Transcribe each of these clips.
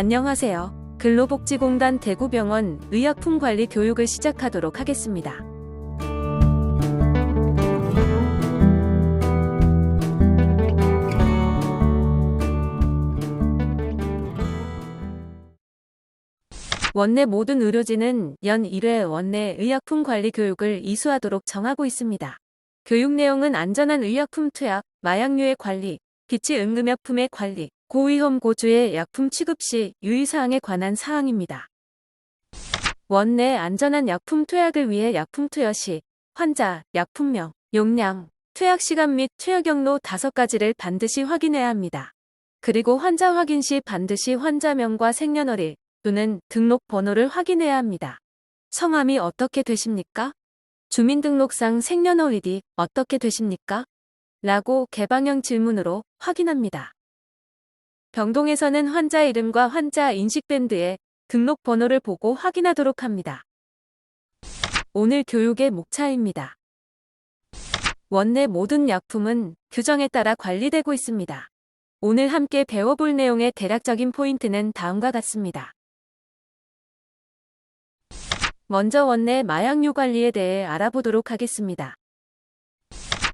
안녕하세요. 근로복지공단 대구병원 의약품관리 교육을 시작하도록 하겠습니다. 원내 모든 의료진은 연 1회 원내 의약품관리 교육을 이수하도록 정하고 있습니다. 교육 내용은 안전한 의약품 투약, 마약류의 관리, 비치 응급약품의 관리, 고위험 고주의 약품 취급 시 유의사항에 관한 사항입니다. 원내 안전한 약품 투약을 위해 약품 투여 시 환자, 약품명, 용량, 투약 시간 및 투여 경로 5가지를 반드시 확인해야 합니다. 그리고 환자 확인 시 반드시 환자명과 생년월일 또는 등록번호를 확인해야 합니다. 성함이 어떻게 되십니까? 주민등록상 생년월일이 어떻게 되십니까? 라고 개방형 질문으로 확인합니다. 병동에서는 환자 이름과 환자 인식밴드에 등록번호를 보고 확인하도록 합니다. 오늘 교육의 목차입니다. 원내 모든 약품은 규정에 따라 관리되고 있습니다. 오늘 함께 배워볼 내용의 대략적인 포인트는 다음과 같습니다. 먼저 원내 마약류 관리에 대해 알아보도록 하겠습니다.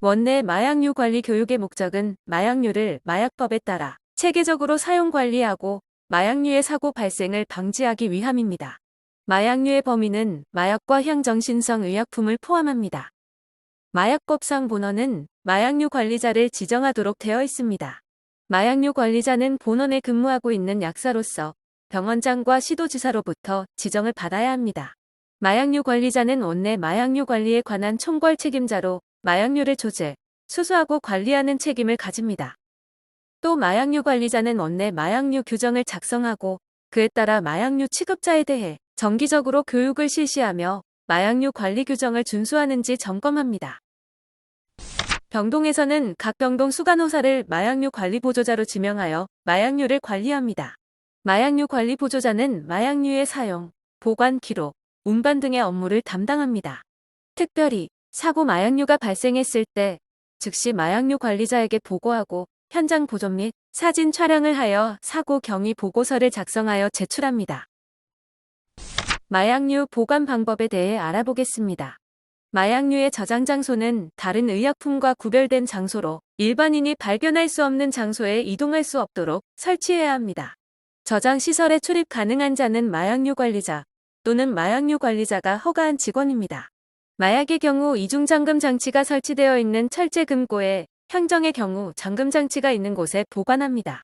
원내 마약류 관리 교육의 목적은 마약류를 마약법에 따라 체계적으로 사용 관리하고 마약류의 사고 발생을 방지하기 위함입니다. 마약류의 범위는 마약과 향정신성 의약품을 포함합니다. 마약법상 본원은 마약류 관리자를 지정하도록 되어 있습니다. 마약류 관리자는 본원에 근무하고 있는 약사로서 병원장과 시도지사로부터 지정을 받아야 합니다. 마약류 관리자는 원내 마약류 관리에 관한 총괄 책임자로 마약류를 조제, 수수하고 관리하는 책임을 가집니다. 또 마약류 관리자는 원내 마약류 규정을 작성하고 그에 따라 마약류 취급자에 대해 정기적으로 교육을 실시하며 마약류 관리 규정을 준수하는지 점검합니다. 병동에서는 각 병동 수간호사를 마약류 관리 보조자로 지명하여 마약류를 관리합니다. 마약류 관리 보조자는 마약류의 사용, 보관 기록, 운반 등의 업무를 담당합니다. 특별히 사고 마약류가 발생했을 때 즉시 마약류 관리자에게 보고하고 현장 보존 및 사진 촬영을 하여 사고 경위 보고서를 작성하여 제출합니다. 마약류 보관 방법에 대해 알아보겠습니다. 마약류의 저장 장소는 다른 의약품과 구별된 장소로 일반인이 발견할 수 없는 장소에 이동할 수 없도록 설치해야 합니다. 저장 시설에 출입 가능한 자는 마약류 관리자 또는 마약류 관리자가 허가한 직원입니다. 마약의 경우 이중 잠금 장치가 설치되어 있는 철제 금고에, 향정의 경우 잠금 장치가 있는 곳에 보관합니다.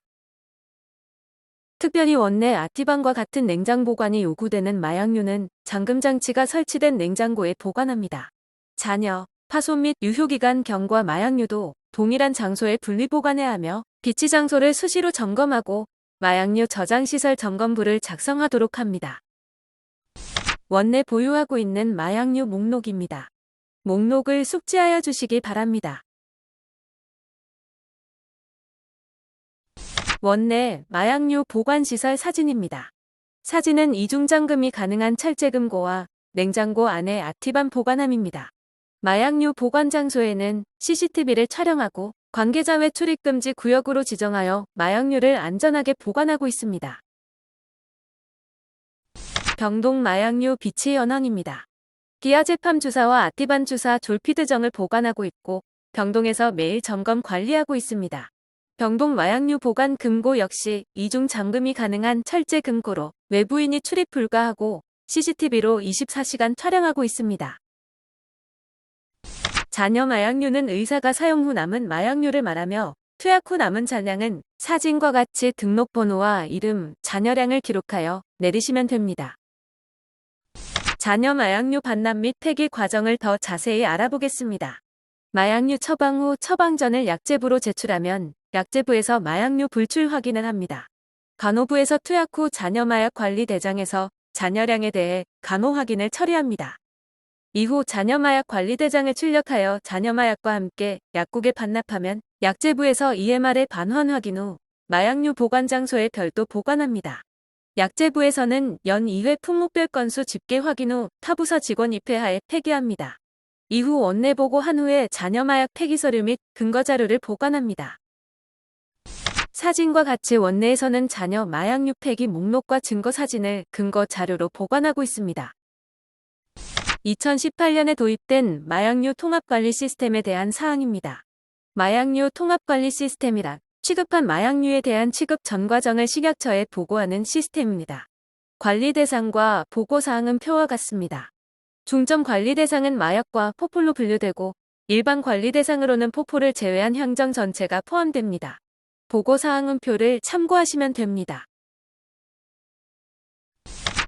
특별히 원내 아티반과 같은 냉장 보관이 요구되는 마약류는 잠금 장치가 설치된 냉장고에 보관합니다. 잔여, 파손 및 유효기간 경과 마약류도 동일한 장소에 분리 보관해야 하며 비치 장소를 수시로 점검하고 마약류 저장시설 점검부를 작성하도록 합니다. 원내 보유하고 있는 마약류 목록입니다. 목록을 숙지하여 주시기 바랍니다. 원내 마약류 보관시설 사진입니다. 사진은 이중잠금이 가능한 철제금고와 냉장고 안에 아티반 보관함입니다. 마약류 보관 장소에는 CCTV를 촬영하고 관계자 외 출입금지 구역으로 지정하여 마약류를 안전하게 보관하고 있습니다. 병동 마약류 비치 현황입니다. 디아제팜 주사와 아티반 주사 졸피드정을 보관하고 있고 병동에서 매일 점검 관리하고 있습니다. 병동 마약류 보관 금고 역시 이중 잠금이 가능한 철제 금고로 외부인이 출입 불가하고 CCTV로 24시간 촬영하고 있습니다. 잔여 마약류는 의사가 사용 후 남은 마약류를 말하며 투약 후 남은 잔량은 사진과 같이 등록번호와 이름, 잔여량을 기록하여 내리시면 됩니다. 잔여 마약류 반납 및 폐기 과정을 더 자세히 알아보겠습니다. 마약류 처방 후 처방 전을 약제부로 제출하면 약제부에서 마약류 불출 확인을 합니다. 간호부에서 투약 후 잔여마약 관리 대장에서 잔여량에 대해 간호 확인을 처리합니다. 이후 잔여마약 관리 대장을 출력하여 잔여마약과 함께 약국에 반납하면 약제부에서 EMR의 반환 확인 후 마약류 보관 장소에 별도 보관합니다. 약제부에서는 연 2회 품목별 건수 집계 확인 후 타부서 직원 입회하에 폐기합니다. 이후 원내 보고한 후에 잔여마약 폐기 서류 및 근거 자료를 보관합니다. 사진과 같이 원내에서는 잔여 마약류 폐기 목록과 증거 사진을 근거 자료로 보관하고 있습니다. 2018년에 도입된 마약류 통합관리 시스템에 대한 사항입니다. 마약류 통합관리 시스템이란 취급한 마약류에 대한 취급 전 과정을 식약처에 보고하는 시스템입니다. 관리 대상과 보고 사항은 표와 같습니다. 중점 관리 대상은 마약과 포폴로 분류되고 일반 관리 대상으로는 포폴을 제외한 향정 전체가 포함됩니다. 보고 사항은 표를 참고하시면 됩니다.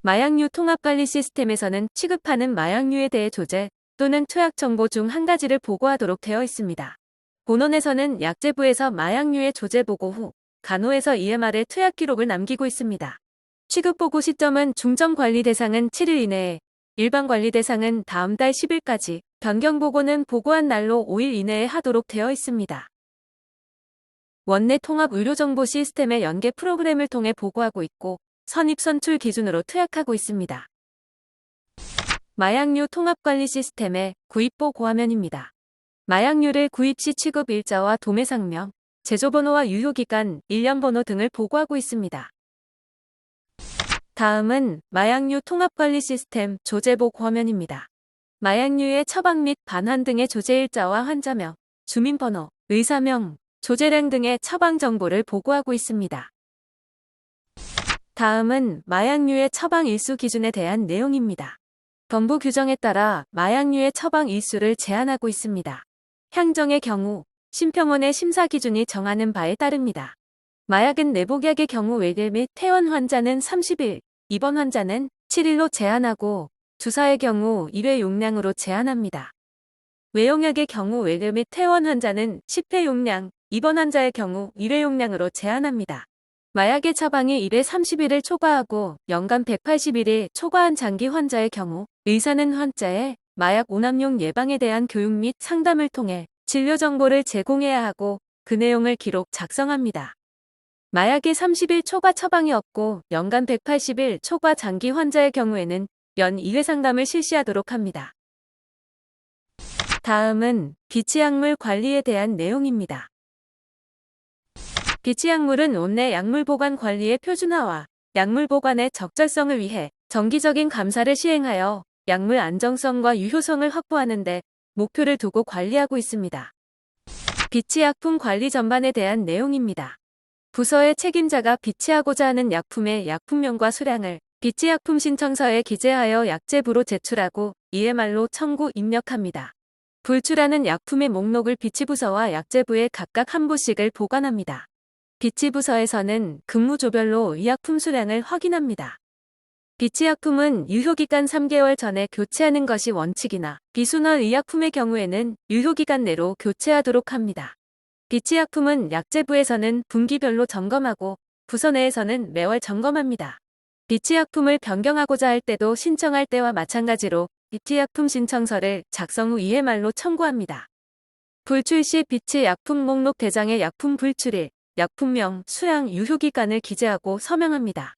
마약류 통합관리 시스템에서는 취급하는 마약류에 대해 조제 또는 투약 정보 중 한 가지를 보고하도록 되어 있습니다. 본원에서는 약제부에서 마약류의 조제 보고 후 간호에서 EMR의 투약 기록을 남기고 있습니다. 취급 보고 시점은 중점 관리 대상은 7일 이내에, 일반 관리 대상은 다음 달 10일까지, 변경 보고는 보고한 날로 5일 이내에 하도록 되어 있습니다. 원내 통합 의료정보 시스템의 연계 프로그램을 통해 보고하고 있고 선입 선출 기준으로 투약하고 있습니다. 마약류 통합관리 시스템의 구입보고 화면입니다. 마약류를 구입 시 취급 일자와 도매상명, 제조번호와 유효기간, 일련번호 등을 보고하고 있습니다. 다음은 마약류 통합관리 시스템 조제보고 화면입니다. 마약류의 처방 및 반환 등의 조제일자와 환자명, 주민번호, 의사명, 조제량 등의 처방 정보를 보고하고 있습니다. 다음은 마약류의 처방 일수 기준에 대한 내용입니다. 법무 규정에 따라 마약류의 처방 일수를 제한하고 있습니다. 향정의 경우 심평원의 심사 기준이 정하는 바에 따릅니다. 마약은 내복약의 경우 외래 및 퇴원 환자는 30일, 입원 환자는 7일로 제한하고 주사의 경우 1회 용량으로 제한합니다. 외용약의 경우 외래 및 퇴원 환자는 10회 용량, 입원 환자의 경우 1회 용량으로 제한합니다. 마약의 처방이 1회 30일을 초과하고 연간 180일을 초과한 장기 환자의 경우 의사는 환자의 마약 오남용 예방에 대한 교육 및 상담을 통해 진료 정보를 제공해야 하고 그 내용을 기록 작성합니다. 마약의 30일 초과 처방이 없고 연간 180일 초과 장기 환자의 경우에는 연 2회 상담을 실시하도록 합니다. 다음은 비치약물 관리에 대한 내용입니다. 비치약물은 원내 약물 보관 관리의 표준화와 약물 보관의 적절성을 위해 정기적인 감사를 시행하여 약물 안정성과 유효성을 확보하는 데 목표를 두고 관리하고 있습니다. 비치약품 관리 전반에 대한 내용입니다. 부서의 책임자가 비치하고자 하는 약품의 약품명과 수량을 비치약품 신청서에 기재하여 약제부로 제출하고 EMR로 청구 입력합니다. 불출하는 약품의 목록을 비치부서와 약제부에 각각 한 부씩을 보관합니다. 비치부서에서는 근무조별로 의약품 수량을 확인합니다. 비치약품은 유효기간 3개월 전에 교체하는 것이 원칙이나 비순환 의약품의 경우에는 유효기간 내로 교체하도록 합니다. 비치약품은 약제부에서는 분기별로 점검하고 부서 내에서는 매월 점검합니다. 비치약품을 변경하고자 할 때도 신청할 때와 마찬가지로 비치약품 신청서를 작성 후 EMR로 청구합니다. 불출 시 비치약품 목록 대장에 약품 불출일, 약품명, 수량, 유효기간을 기재하고 서명합니다.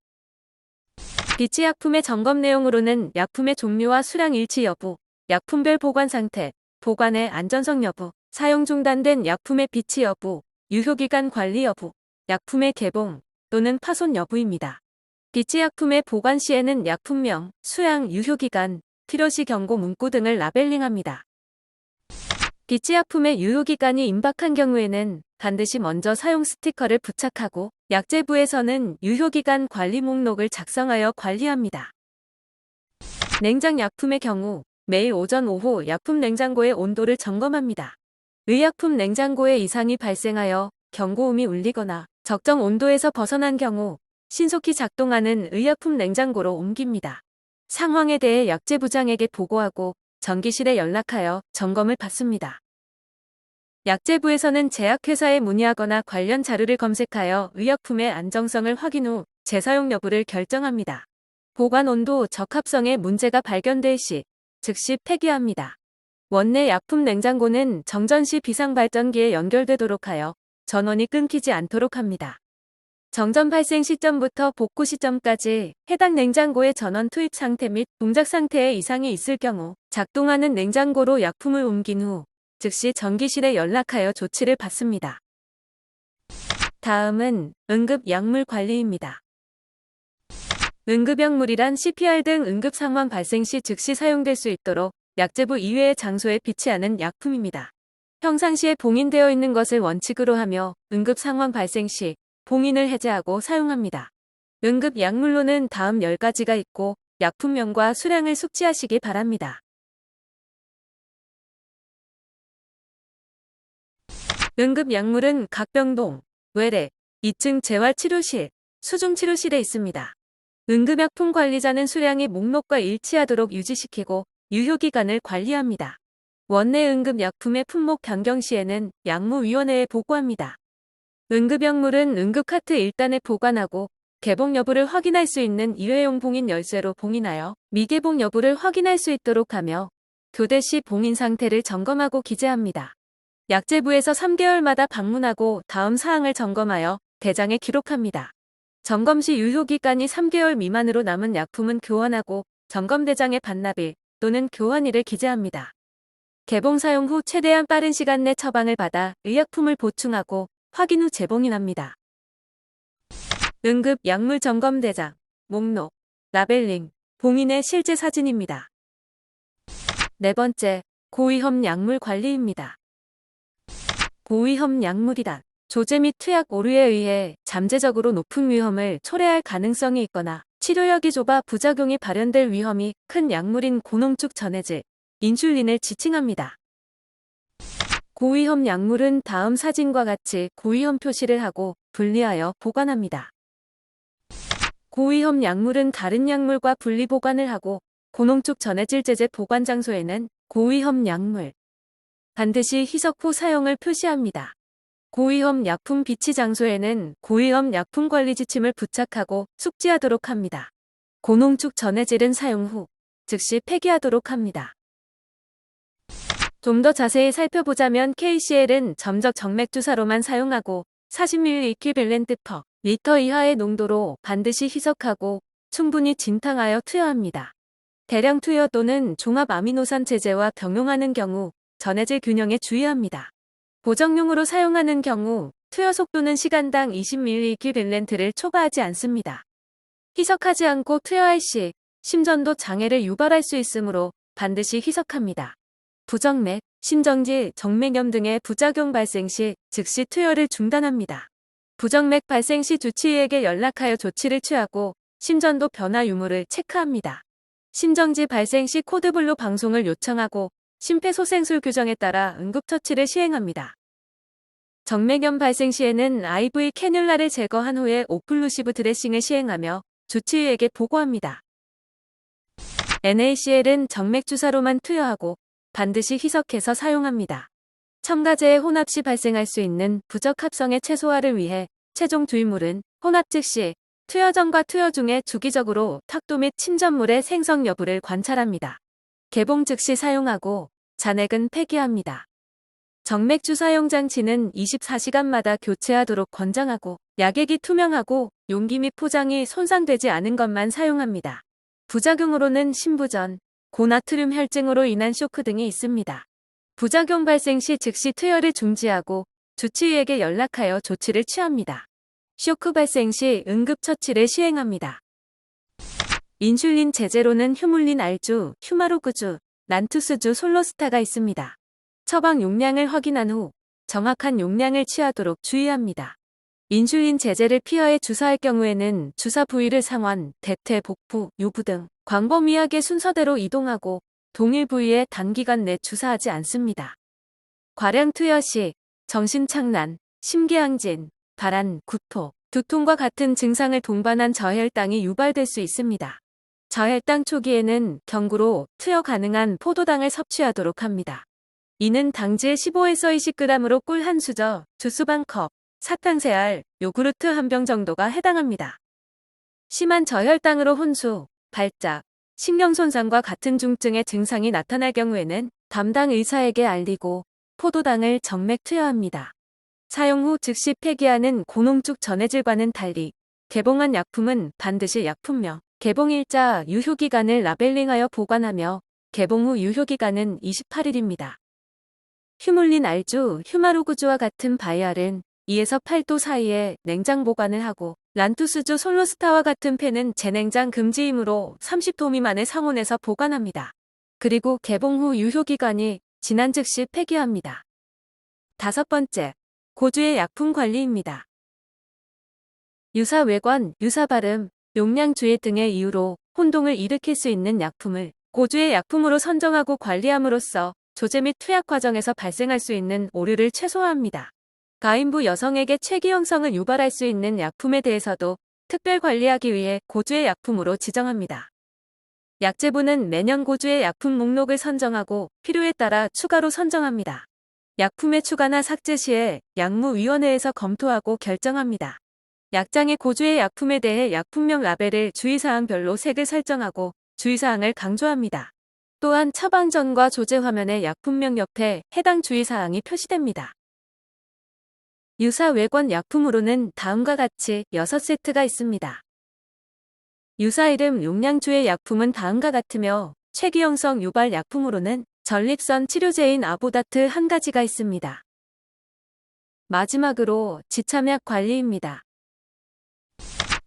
비치약품의 점검 내용으로는 약품의 종류와 수량 일치 여부, 약품별 보관 상태, 보관의 안전성 여부, 사용 중단된 약품의 비치 여부, 유효기간 관리 여부, 약품의 개봉 또는 파손 여부입니다. 비치약품의 보관 시에는 약품명, 수량, 유효기간, 필요시 경고 문구 등을 라벨링합니다. 비치약품의 유효기간이 임박한 경우에는 반드시 먼저 사용 스티커를 부착하고 약제부에서는 유효기간 관리 목록을 작성하여 관리합니다. 냉장 약품의 경우 매일 오전 오후 약품 냉장고의 온도를 점검합니다. 의약품 냉장고에 이상이 발생하여 경고음이 울리거나 적정 온도에서 벗어난 경우 신속히 작동하는 의약품 냉장고로 옮깁니다. 상황에 대해 약제부장에게 보고하고 전기실에 연락하여 점검을 받습니다. 약제부에서는 제약회사에 문의하거나 관련 자료를 검색하여 의약품의 안정성을 확인 후 재사용 여부를 결정합니다. 보관 온도 적합성에 문제가 발견될 시 즉시 폐기합니다. 원내 약품 냉장고는 정전 시 비상발전기에 연결되도록 하여 전원이 끊기지 않도록 합니다. 정전 발생 시점부터 복구 시점까지 해당 냉장고의 전원 투입 상태 및 동작 상태에 이상이 있을 경우 작동하는 냉장고로 약품을 옮긴 후 즉시 전기실에 연락하여 조치를 받습니다. 다음은 응급약물 관리입니다. 응급약물이란 CPR 등 응급 상황 발생 시 즉시 사용될 수 있도록 약제부 이외의 장소에 비치하는 약품입니다. 평상시에 봉인되어 있는 것을 원칙으로 하며 응급 상황 발생 시 봉인을 해제하고 사용합니다. 응급약물로는 다음 10가지가 있고 약품명과 수량을 숙지하시기 바랍니다. 응급약물은 각 병동, 외래, 2층 재활치료실, 수중치료실에 있습니다. 응급약품 관리자는 수량이 목록과 일치하도록 유지시키고 유효기간을 관리합니다. 원내 응급약품의 품목 변경 시에는 약무위원회에 보고합니다. 응급약물은 응급카트 1단에 보관하고 개봉 여부를 확인할 수 있는 일회용 봉인 열쇠로 봉인하여 미개봉 여부를 확인할 수 있도록 하며 교대 시 봉인 상태를 점검하고 기재합니다. 약제부에서 3개월마다 방문하고 다음 사항을 점검하여 대장에 기록합니다. 점검 시 유효기간이 3개월 미만으로 남은 약품은 교환하고 점검대장에 반납일 또는 교환일을 기재합니다. 개봉 사용 후 최대한 빠른 시간 내 처방을 받아 의약품을 보충하고 확인 후 재봉인합니다. 응급 약물 점검 대장, 목록, 라벨링, 봉인의 실제 사진입니다. 네 번째, 고위험 약물 관리입니다. 고위험 약물이란 조제 및 투약 오류에 의해 잠재적으로 높은 위험을 초래할 가능성이 있거나 치료력이 좁아 부작용이 발현될 위험이 큰 약물인 고농축 전해질, 인슐린을 지칭합니다. 고위험 약물은 다음 사진과 같이 고위험 표시를 하고 분리하여 보관합니다. 고위험 약물은 다른 약물과 분리 보관을 하고 고농축 전해질 제제 보관 장소에는 고위험 약물, 반드시 희석 후 사용을 표시합니다. 고위험 약품 비치 장소에는 고위험 약품 관리 지침을 부착하고 숙지하도록 합니다. 고농축 전해질은 사용 후 즉시 폐기하도록 합니다. 좀 더 자세히 살펴보자면 KCL은 점적 정맥 주사로만 사용하고 40ml 이퀴밸런트 퍼 리터 이하의 농도로 반드시 희석하고 충분히 진탕하여 투여합니다. 대량 투여 또는 종합 아미노산 제제와 병용하는 경우 전해질 균형에 주의합니다. 보정용으로 사용하는 경우 투여 속도는 시간당 20ml 이퀴밸런트를 초과하지 않습니다. 희석하지 않고 투여할 시 심전도 장애를 유발할 수 있으므로 반드시 희석합니다. 부정맥, 심정지, 정맥염 등의 부작용 발생 시 즉시 투여를 중단합니다. 부정맥 발생 시 주치의에게 연락하여 조치를 취하고 심전도 변화 유무를 체크합니다. 심정지 발생 시 코드블루 방송을 요청하고 심폐소생술 규정에 따라 응급처치를 시행합니다. 정맥염 발생 시에는 IV 캐뉼라를 제거한 후에 오클루시브 드레싱을 시행하며 주치의에게 보고합니다. NaCl은 정맥 주사로만 투여하고 반드시 희석해서 사용합니다. 첨가제의 혼합 시 발생할 수 있는 부적 합성의 최소화를 위해 최종 주입물은 혼합 즉시 투여 전과 투여 중에 주기적으로 탁도 및 침전물의 생성 여부를 관찰합니다. 개봉 즉시 사용하고 잔액은 폐기합니다. 정맥 주사용 장치는 24시간마다 교체하도록 권장하고 약액이 투명하고 용기 및 포장이 손상되지 않은 것만 사용합니다. 부작용으로는 심부전, 고나트륨 혈증으로 인한 쇼크 등이 있습니다. 부작용 발생 시 즉시 투여를 중지하고 주치의에게 연락하여 조치를 취합니다. 쇼크 발생 시 응급처치를 시행합니다. 인슐린 제제로는 휴물린 알주, 휴마로그주, 난투스주, 솔로스타가 있습니다. 처방 용량을 확인한 후 정확한 용량을 취하도록 주의합니다. 인슐린 제제를 피하에 주사할 경우에는 주사 부위를 상완, 대퇴, 복부, 요부 등 광범위하게 순서대로 이동하고 동일 부위에 단기간 내 주사하지 않습니다. 과량 투여 시 정신착란, 심계항진, 발한, 구토, 두통과 같은 증상을 동반한 저혈당이 유발될 수 있습니다. 저혈당 초기에는 경구로 투여 가능한 포도당을 섭취하도록 합니다. 이는 당지의 15에서 20g으로 꿀 한 수저, 주스 반 컵, 사탕 3알, 요구르트 한 병 정도가 해당합니다. 심한 저혈당으로 혼수, 발작, 신경손상과 같은 중증의 증상이 나타날 경우에는 담당 의사에게 알리고 포도당을 정맥 투여합니다. 사용 후 즉시 폐기하는 고농축 전해질과는 달리 개봉한 약품은 반드시 약품명, 개봉일자, 유효기간을 라벨링하여 보관하며 개봉 후 유효기간은 28일입니다. 휴물린 알주, 휴마로그주와 같은 바이알은 2에서 8도 사이에 냉장 보관을 하고 란투스주 솔로스타와 같은 펜은 재냉장 금지이므로 30도 미만의 상온에서 보관합니다. 그리고 개봉 후 유효기간이 지난 즉시 폐기합니다. 5번째, 고주의 약품 관리입니다. 유사 외관, 유사 발음, 용량 주의 등의 이유로 혼동을 일으킬 수 있는 약품을 고주의 약품으로 선정하고 관리함으로써 조제 및 투약 과정에서 발생할 수 있는 오류를 최소화합니다. 가임부 여성에게 체기형성을 유발할 수 있는 약품에 대해서도 특별 관리하기 위해 고주의 약품으로 지정합니다. 약재부는 매년 고주의 약품 목록을 선정하고 필요에 따라 추가로 선정합니다. 약품의 추가나 삭제 시에 약무위원회에서 검토하고 결정합니다. 약장의 고주의 약품에 대해 약품명 라벨을 주의사항별로 색을 설정하고 주의사항을 강조합니다. 또한 처방 전과 조제 화면에 약품명 옆에 해당 주의사항이 표시됩니다. 유사 외관 약품으로는 다음과 같이 6세트가 있습니다. 유사 이름 용량주의 약품은 다음과 같으며 체기형성 유발 약품으로는 전립선 치료제인 아보다트 1가지가 있습니다. 마지막으로 지참약 관리입니다.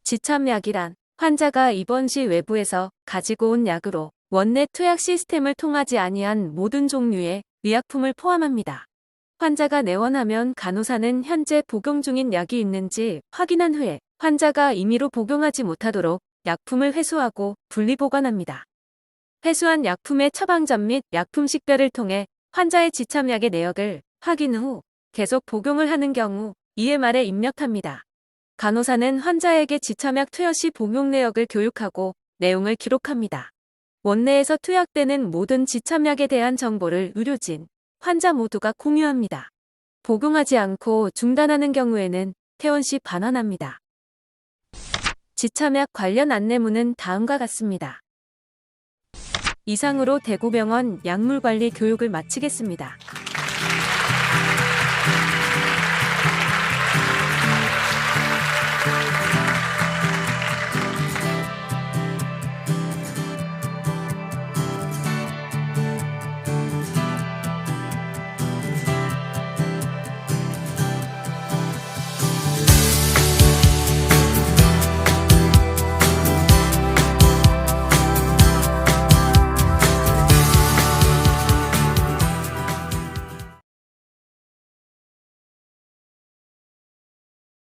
지참약이란 환자가 입원 시 외부에서 가지고 온 약으로 원내 투약 시스템을 통하지 아니한 모든 종류의 의약품을 포함합니다. 환자가 내원하면 간호사는 현재 복용 중인 약이 있는지 확인한 후에 환자가 임의로 복용하지 못하도록 약품을 회수하고 분리 보관합니다. 회수한 약품의 처방전 및 약품 식별을 통해 환자의 지참약의 내역을 확인 후 계속 복용을 하는 경우 EMR에 입력합니다. 간호사는 환자에게 지참약 투여 시 복용 내역을 교육하고 내용을 기록합니다. 원내에서 투약되는 모든 지참약에 대한 정보를 의료진, 환자 모두가 공유합니다. 복용하지 않고 중단하는 경우에는 퇴원 시 반환합니다. 지참약 관련 안내문은 다음과 같습니다. 이상으로 대구병원 약물관리 교육을 마치겠습니다.